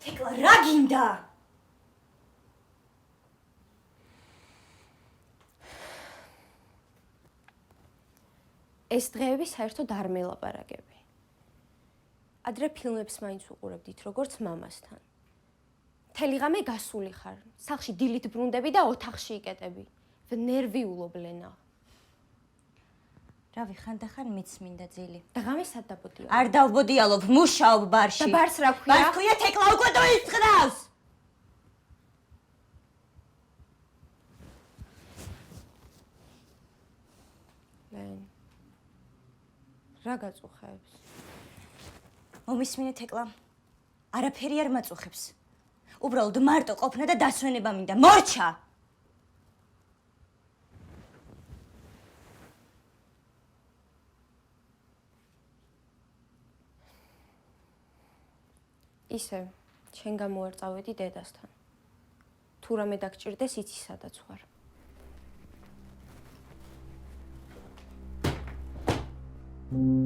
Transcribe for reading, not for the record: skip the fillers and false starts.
თეკლა რა გინდა? ეს დღეები საერთოდ არ მელაპარაკები. ადრე ფილმებს მაინც უყურებდით, როგორც მამასთან. მთელი ღამე გასული ხარ, სახლში დილით ბრუნდები და ოთახში იკეტები. ნერვიულობ ლენა. რავი, ხანდახან მიცმინდა ძილი. და ღამე სად დაბოდიალობ? არ დავბოდიალობ, მუშაობ ბარში. და ბარს რა ქვია? ბარს ქვია თეკლა უკვე დაისწრავს. ლენ. რა გაწუხებს? მომისმინე თეკლა. არაფერი არ მაწუხებს. უბრალოდ მარტო ყოფნა და დასვენება მინდა. მორჩა! ისე, შენ გამოარწავედი დედასთან. თუ რამე დაგჭირდეს, იცი სადაც ვარ. Thank you.